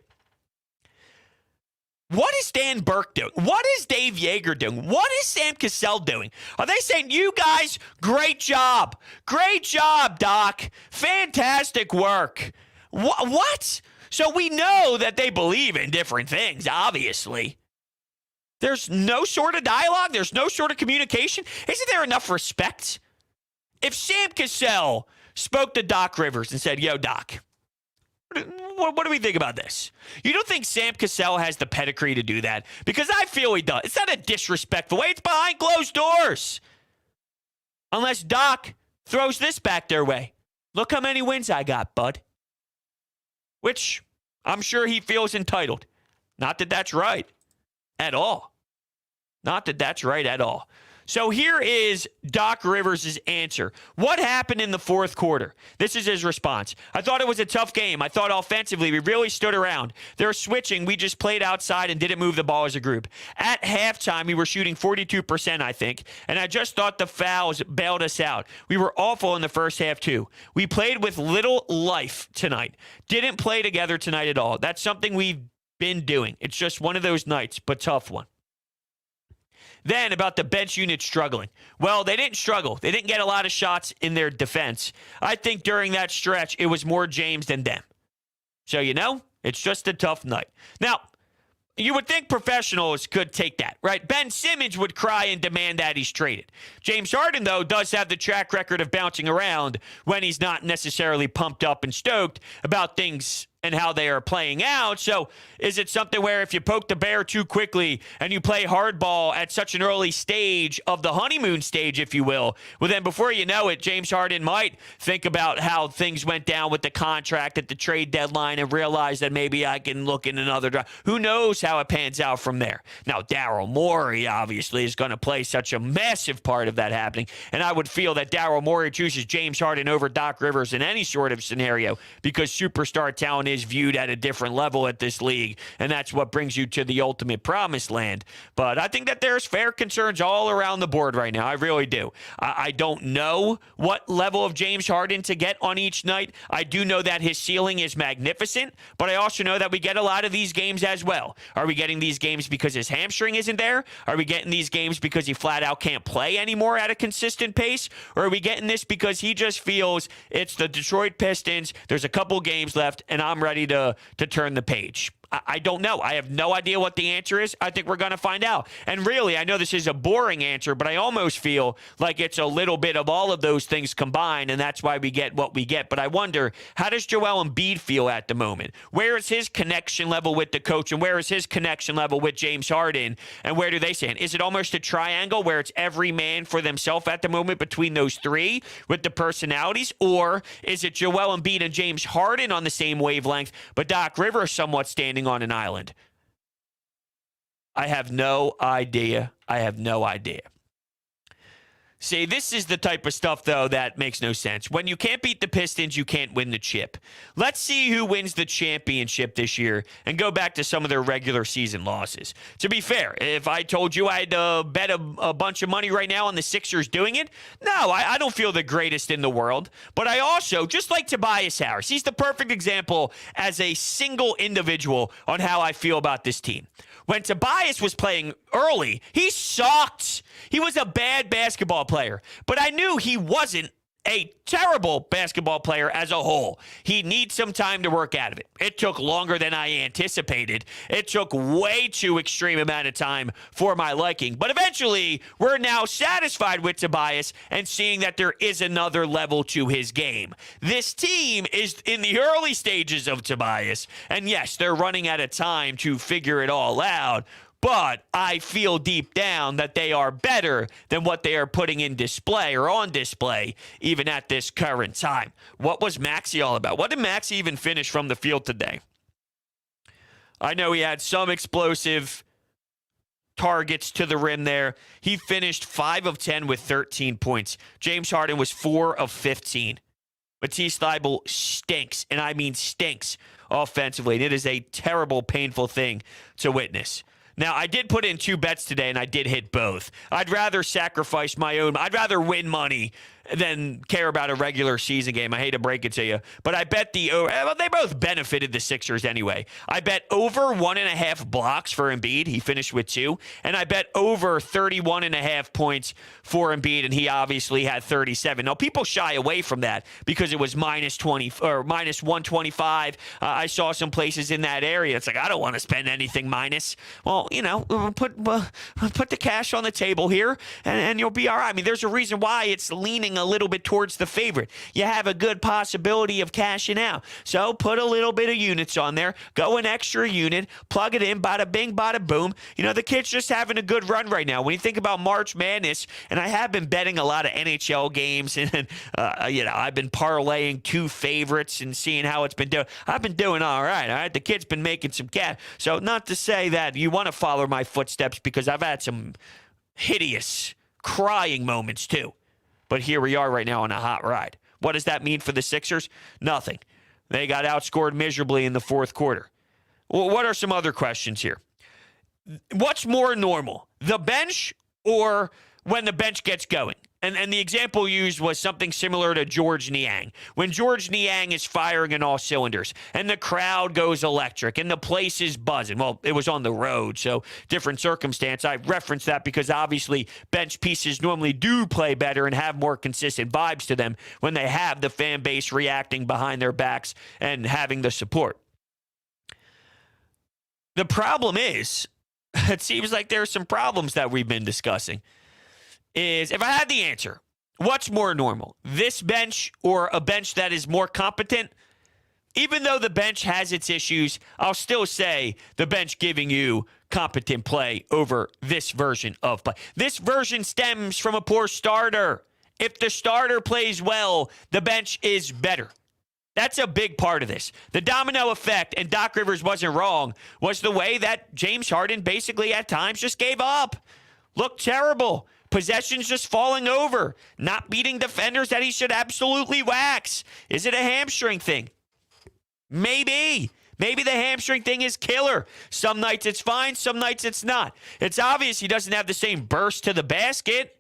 [SPEAKER 1] What is Dan Burke doing? What is Dave Yeager doing? What is Sam Cassell doing? Are they saying, you guys, great job. Great job, Doc. Fantastic work. What? So we know that they believe in different things, obviously. There's no sort of dialogue. There's no sort of communication. Isn't there enough respect? If Sam Cassell spoke to Doc Rivers and said, yo, Doc, what do we think about this? You don't think Sam Cassell has the pedigree to do that? Because I feel he does. It's not a disrespectful way. It's behind closed doors. Unless Doc throws this back their way. Look how many wins I got, bud. Which I'm sure he feels entitled. Not that that's right at all. Not that that's right at all. So here is Doc Rivers' answer. What happened in the fourth quarter? This is his response. I thought it was a tough game. I thought offensively we really stood around. They're switching. We just played outside and didn't move the ball as a group. At halftime, we were shooting 42%, I think, and I just thought the fouls bailed us out. We were awful in the first half, too. We played with little life tonight. Didn't play together tonight at all. That's something we've been doing. It's just one of those nights, but tough one. Then about the bench unit struggling. Well, they didn't struggle. They didn't get a lot of shots in their defense. I think during that stretch, it was more James than them. So, it's just a tough night. Now, You would think professionals could take that, right? Ben Simmons would cry and demand that he's traded. James Harden, though, does have the track record of bouncing around when he's not necessarily pumped up and stoked about things and how they are playing out. So is it something where if you poke the bear too quickly and you play hardball at such an early stage of the honeymoon stage, if you will, well, then before you know it, James Harden might think about how things went down with the contract at the trade deadline and realize that maybe I can look in another direction. Who knows how it pans out from there? Now, Daryl Morey obviously is going to play such a massive part of that happening, and I would feel that Daryl Morey chooses James Harden over Doc Rivers in any sort of scenario because superstar talent is viewed at a different level at this league, and that's what brings you to the ultimate promised land. But I think that there's fair concerns all around the board right now. I really do. I don't know what level of James Harden to get on each night. I do know that his ceiling is magnificent, but I also know that we get a lot of these games as well. Are we getting these games because his hamstring isn't there? Are we getting these games because he flat out can't play anymore at a consistent pace? Or are we getting this because he just feels it's the Detroit Pistons, there's a couple games left, and I'm ready to turn the page? I don't know. I have no idea what the answer is. I think we're going to find out. And really, I know this is a boring answer, but I almost feel like it's a little bit of all of those things combined, and that's why we get what we get. But I wonder, how does Joel Embiid feel at the moment? Where is his connection level with the coach, and where is his connection level with James Harden, and where do they stand? Is it almost a triangle where it's every man for themselves at the moment between those three with the personalities, or is it Joel Embiid and James Harden on the same wavelength, but Doc Rivers somewhat standing on an island? I have no idea. See, this is the type of stuff, though, that makes no sense. When you can't beat the Pistons, you can't win the chip. Let's see who wins the championship this year and go back to some of their regular season losses. To be fair, if I told you I had to bet a bunch of money right now on the Sixers doing it, no, I don't feel the greatest in the world. But I also, just like Tobias Harris, he's the perfect example as a single individual on how I feel about this team. When Tobias was playing early, he sucked. He was a bad basketball player, but I knew he wasn't a terrible basketball player as a whole. He needs some time to work out of it. It took longer than I anticipated. It took way too extreme amount of time for my liking. But eventually, we're now satisfied with Tobias and seeing that there is another level to his game. This team is in the early stages of Tobias, and yes, they're running out of time to figure it all out. But I feel deep down that they are better than what they are putting in display or on display, even at this current time. What was Maxey all about? What did Maxey even finish from the field today? I know he had some explosive targets to the rim there. He finished 5 of 10 with 13 points. James Harden was 4 of 15. Matisse Thybulle stinks, and I mean stinks offensively. And it is a terrible, painful thing to witness. Now, I did put in 2 bets today, and I did hit both. I'd rather sacrifice my own. I'd rather win money than care about a regular season game. I hate to break it to you. But I bet well, they both benefited the Sixers anyway. I bet over 1.5 blocks for Embiid. He finished with 2. And I bet over 31.5 points for Embiid, and he obviously had 37. Now, people shy away from that because it was minus 20 or minus 125. I saw some places in that area. It's like, I don't want to spend anything minus. Well, you know, put the cash on the table here, and you'll be all right. I mean, there's a reason why it's leaning a little bit towards the favorite. You have a good possibility of cashing out. So put a little bit of units on there. Go an extra unit. Plug it in. Bada bing, bada boom. You know, the kid's just having a good run right now. When you think about March Madness, and I have been betting a lot of NHL games, and, you know, I've been parlaying 2 favorites and seeing how it's been doing. I've been doing all right. The kid's been making some cash. So not to say that you want to follow my footsteps, because I've had some hideous crying moments too. But here we are right now on a hot ride. What does that mean for the Sixers? Nothing. They got outscored miserably in the fourth quarter. Well, what are some other questions here? What's more normal, the bench or when the bench gets going? And the example used was something similar to George Niang. When George Niang is firing in all cylinders and the crowd goes electric and the place is buzzing. Well, it was on the road, so different circumstance. I referenced that because obviously bench pieces normally do play better and have more consistent vibes to them when they have the fan base reacting behind their backs and having the support. The problem is, it seems like there are some problems that we've been discussing, is if I had the answer, what's more normal, this bench or a bench that is more competent? Even though the bench has its issues, I'll still say the bench giving you competent play over this version of play. This version stems from a poor starter. If the starter plays well, the bench is better. That's a big part of this. The domino effect, and Doc Rivers wasn't wrong, was the way that James Harden basically at times just gave up. Looked terrible. Possessions just falling over. Not beating defenders that he should absolutely wax. Is it a hamstring thing? Maybe. Maybe the hamstring thing is killer. Some nights it's fine, some nights it's not. It's obvious he doesn't have the same burst to the basket.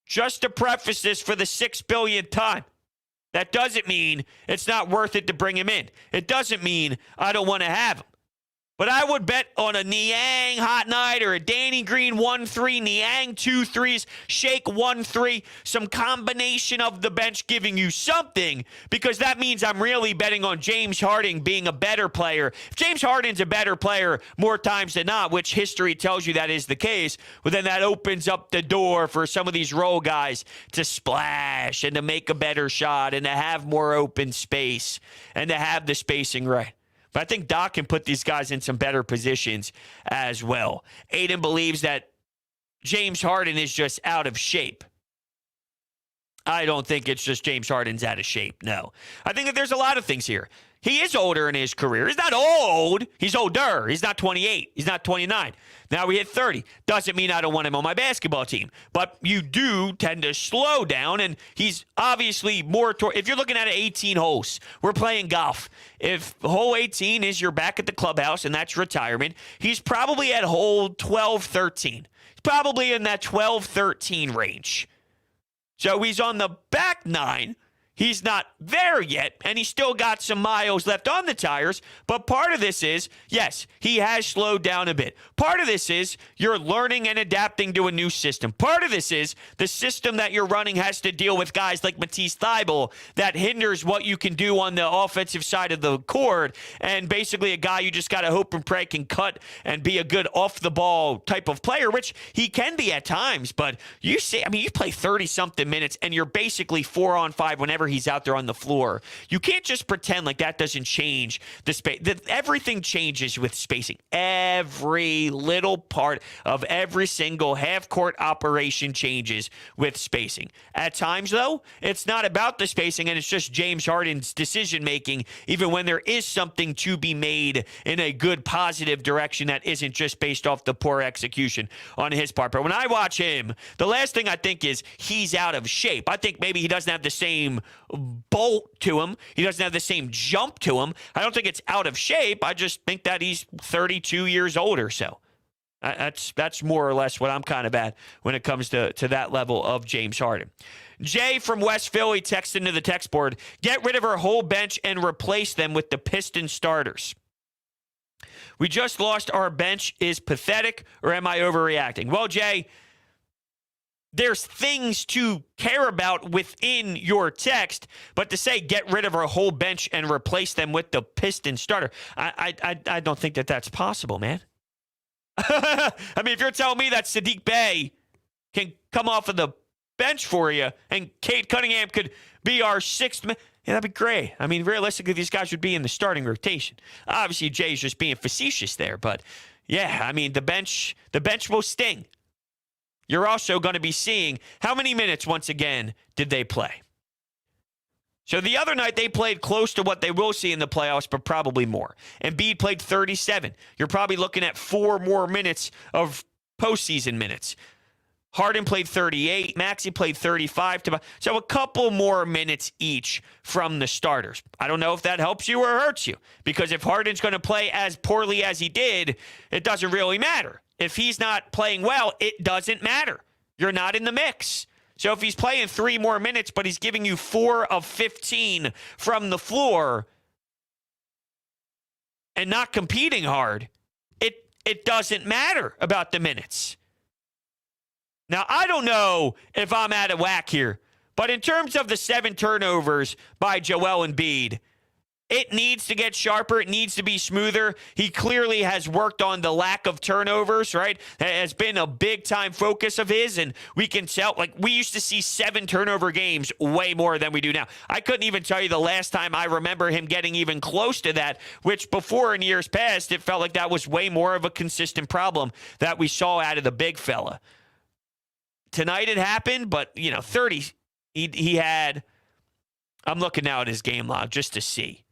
[SPEAKER 1] Just to preface this for the 6 billionth time, that doesn't mean it's not worth it to bring him in. It doesn't mean I don't want to have him. But I would bet on a Niang hot night or a Danny Green 1-3, Niang 2 threes, Shake 1-3, some combination of the bench giving you something, because that means I'm really betting on James Harden being a better player. If James Harden's a better player more times than not, which history tells you that is the case, well, then that opens up the door for some of these role guys to splash and to make a better shot and to have more open space and to have the spacing right. But I think Doc can put these guys in some better positions as well. Aiden believes that James Harden is just out of shape. I don't think it's just James Harden's out of shape, no. I think that there's a lot of things here. He is older in his career. He's not old. He's older. He's not 28. He's not 29. Now we hit 30. Doesn't mean I don't want him on my basketball team. But you do tend to slow down, and he's obviously more if you're looking at 18 holes, we're playing golf. If hole 18 is you're back at the clubhouse and that's retirement, he's probably at hole 12, 13. He's probably in that 12, 13 range. So he's on the back nine. He's not there yet, and he's still got some miles left on the tires. But part of this is, yes, he has slowed down a bit. Part of this is you're learning and adapting to a new system. Part of this is the system that you're running has to deal with guys like Matisse Thybulle that hinders what you can do on the offensive side of the court, and basically a guy you just got to hope and pray can cut and be a good off-the-ball type of player, which he can be at times. But you see, I mean, you play 30-something minutes, and you're basically 4-on-5 whenever he's out there on the floor. You can't just pretend like that doesn't change the space. Everything changes with spacing. Every little part of every single half-court operation changes with spacing. At times, though, it's not about the spacing, and it's just James Harden's decision-making, even when there is something to be made in a good, positive direction that isn't just based off the poor execution on his part. But when I watch him, the last thing I think is he's out of shape. I think maybe he doesn't have the same bolt to him. He doesn't have the same jump to him. I don't think it's out of shape. I just think that he's 32 years old or so. That's more or less what I'm kind of at when it comes to that level of James Harden. Jay from West Philly texted into the text board, get rid of our whole bench and replace them with the Pistons starters. We just lost our bench. Is pathetic, or am I overreacting? Well, Jay, there's things to care about within your text, but to say get rid of our whole bench and replace them with the Pistons starter, I don't think that that's possible, man. I mean, if you're telling me that Saddiq Bey can come off of the bench for you and Cade Cunningham could be our sixth man, yeah, that'd be great. I mean, realistically, these guys would be in the starting rotation. Obviously, Jay's just being facetious there, but yeah, I mean, the bench will sting. You're also going to be seeing how many minutes, once again, did they play. So the other night, they played close to what they will see in the playoffs, but probably more. Embiid played 37. You're probably looking at 4 more minutes of postseason minutes. Harden played 38. Maxey played 35. So a couple more minutes each from the starters. I don't know if that helps you or hurts you, because if Harden's going to play as poorly as he did, it doesn't really matter. If he's not playing well, it doesn't matter. You're not in the mix. So if he's playing 3 more minutes, but he's giving you 4 of 15 from the floor and not competing hard, it doesn't matter about the minutes. Now, I don't know if I'm out of whack here, but in terms of the 7 turnovers by Joel Embiid, It needs to get sharper. It needs to be smoother. He clearly has worked on the lack of turnovers, right? That has been a big-time focus of his, and we can tell, like, we used to see 7 turnover games way more than we do now. I couldn't even tell you the last time I remember him getting even close to that, which before in years past, it felt like that was way more of a consistent problem that we saw out of the big fella. Tonight it happened, but, 30, he had, I'm looking now at his game log just to see.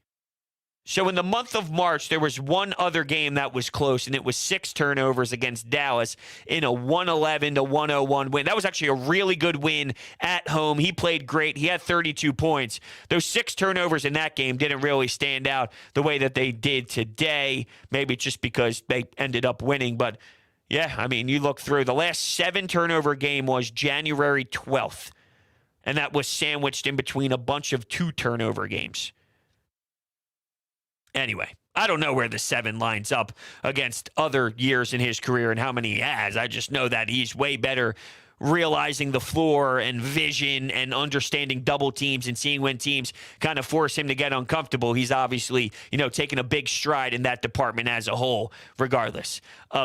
[SPEAKER 1] So in the month of March, there was one other game that was close, and it was 6 turnovers against Dallas in a 111-101 win. That was actually a really good win at home. He played great. He had 32 points. Those 6 turnovers in that game didn't really stand out the way that they did today, maybe just because they ended up winning. But, yeah, I mean, you look through. The last 7 turnover game was January 12th, and that was sandwiched in between a bunch of 2 turnover games. Anyway, I don't know where the 7 lines up against other years in his career and how many he has. I just know that he's way better realizing the floor and vision and understanding double teams and seeing when teams kind of force him to get uncomfortable. He's obviously, taking a big stride in that department as a whole, regardless.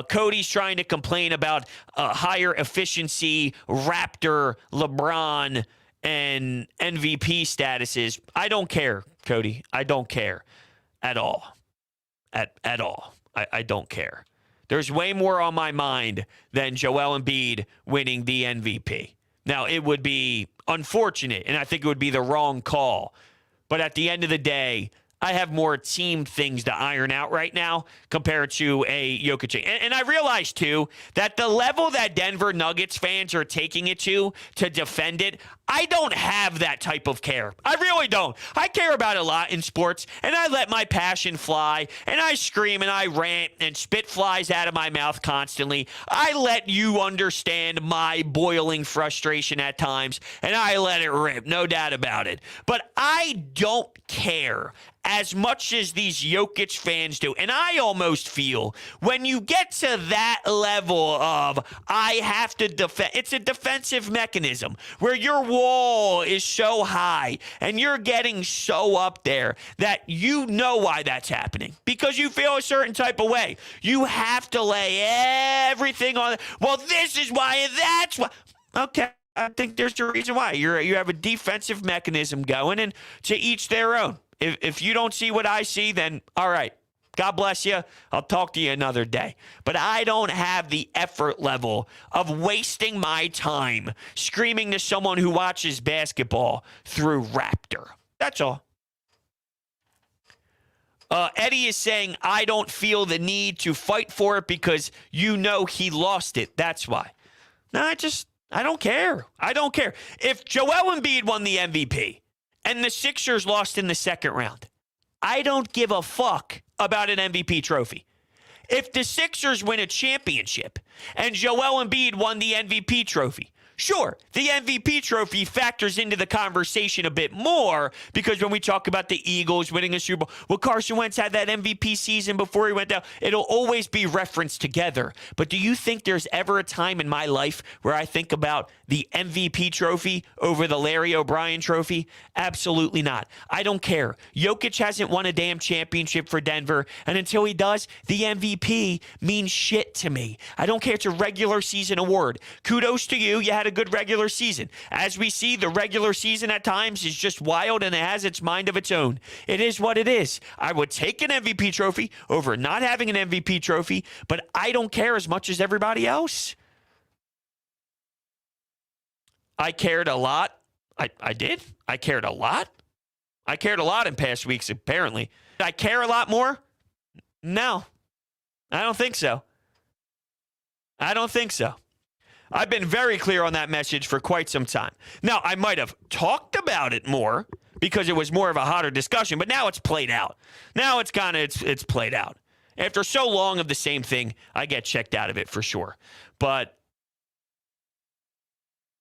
[SPEAKER 1] Cody's trying to complain about higher efficiency, Raptor, LeBron, and MVP statuses. I don't care, Cody. I don't care. At all. At all. I don't care. There's way more on my mind than Joel Embiid winning the MVP. Now, it would be unfortunate, and I think it would be the wrong call. But at the end of the day, I have more team things to iron out right now compared to a Jokic. And I realize, too, that the level that Denver Nuggets fans are taking it to defend it, I don't have that type of care. I really don't. I care about it a lot in sports, and I let my passion fly, and I scream and I rant and spit flies out of my mouth constantly. I let you understand my boiling frustration at times, and I let it rip, no doubt about it. But I don't care as much as these Jokic fans do. And I almost feel when you get to that level of I have to defend, it's a defensive mechanism where your wall is so high and you're getting so up there that you know why that's happening because you feel a certain type of way. You have to lay everything on. Well, this is why and that's why. Okay. I think there's a reason why. You have a defensive mechanism going, and to each their own. If you don't see what I see, then all right. God bless you. I'll talk to you another day. But I don't have the effort level of wasting my time screaming to someone who watches basketball through Raptor. That's all. Eddie is saying, I don't feel the need to fight for it because he lost it. That's why. No, I don't care. I don't care. If Joel Embiid won the MVP and the Sixers lost in the second round, I don't give a fuck about an MVP trophy. If the Sixers win a championship and Joel Embiid won the MVP trophy, sure, the MVP trophy factors into the conversation a bit more because when we talk about the Eagles winning a Super Bowl, well, Carson Wentz had that MVP season before he went down. It'll always be referenced together. But do you think there's ever a time in my life where I think about the MVP trophy over the Larry O'Brien trophy? Absolutely not. I don't care. Jokic hasn't won a damn championship for Denver, and until he does, the MVP means shit to me. I don't care. It's a regular season award. Kudos to you. You had a good regular season. As we see, the regular season at times is just wild and it has its mind of its own. It is what it is. I would take an MVP trophy over not having an MVP trophy, but I don't care as much as everybody else. I cared a lot. I did. I cared a lot. I cared a lot in past weeks, apparently. Did I care a lot more? No. I don't think so. I don't think so. I've been very clear on that message for quite some time. Now, I might have talked about it more because it was more of a hotter discussion, but now it's played out. Now it's it's played out. After so long of the same thing, I get checked out of it for sure. But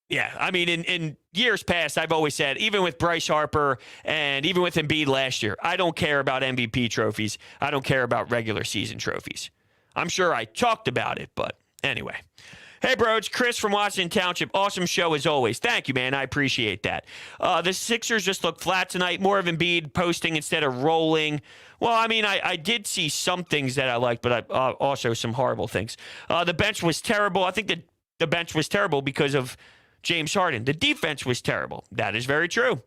[SPEAKER 1] yeah, I mean, in years past, I've always said, even with Bryce Harper and even with Embiid last year, I don't care about MVP trophies. I don't care about regular season trophies. I'm sure I talked about it, but anyway. Hey, bro, it's Chris from Washington Township. Awesome show as always. Thank you, man. I appreciate that. The Sixers just looked flat tonight. More of Embiid posting instead of rolling. Well, I mean, I did see some things that I liked, but also some horrible things. The bench was terrible. I think that the bench was terrible because of James Harden. The defense was terrible. That is very true.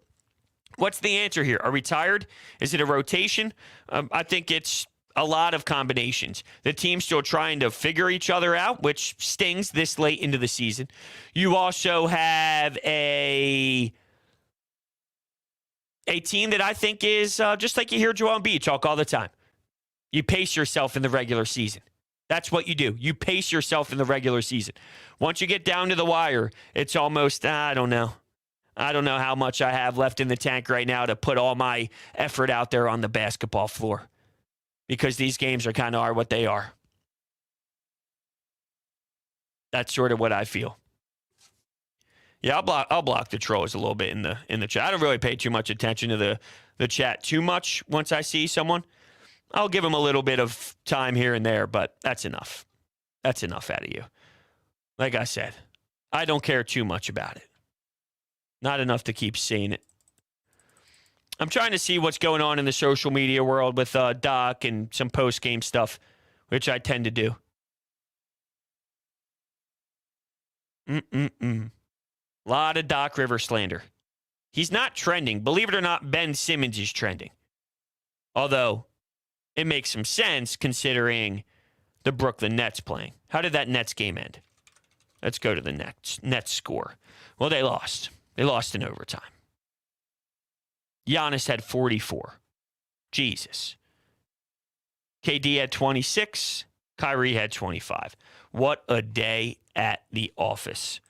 [SPEAKER 1] What's the answer here? Are we tired? Is it a rotation? I think it's a lot of combinations. The team's still trying to figure each other out, which stings this late into the season. You also have a team that I think is just like you hear Joel Embiid talk all the time. You pace yourself in the regular season. That's what you do. You pace yourself in the regular season. Once you get down to the wire, it's almost, I don't know. I don't know how much I have left in the tank right now to put all my effort out there on the basketball floor. Because these games are what they are. That's sort of what I feel. Yeah, I'll block the trolls a little bit in the chat. I don't really pay too much attention to the chat too much once I see someone. I'll give them a little bit of time here and there, but that's enough. That's enough out of you. Like I said, I don't care too much about it. Not enough to keep seeing it. I'm trying to see what's going on in the social media world with Doc and some post-game stuff, which I tend to do. A lot of Doc Rivers slander. He's not trending. Believe it or not, Ben Simmons is trending. Although, it makes some sense considering the Brooklyn Nets playing. How did that Nets game end? Let's go to the Nets score. Well, they lost. They lost in overtime. Giannis had 44. Jesus. KD had 26. Kyrie had 25. What a day at the office.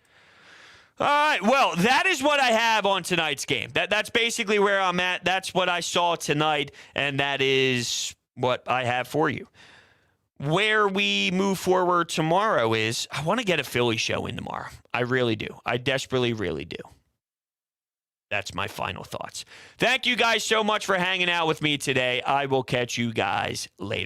[SPEAKER 1] All right, well, that is what I have on tonight's game. That's basically where I'm at. That's what I saw tonight, and that is what I have for you. Where we move forward tomorrow is I want to get a Philly show in tomorrow. I really do. I desperately, really do. That's my final thoughts. Thank you guys so much for hanging out with me today. I will catch you guys later.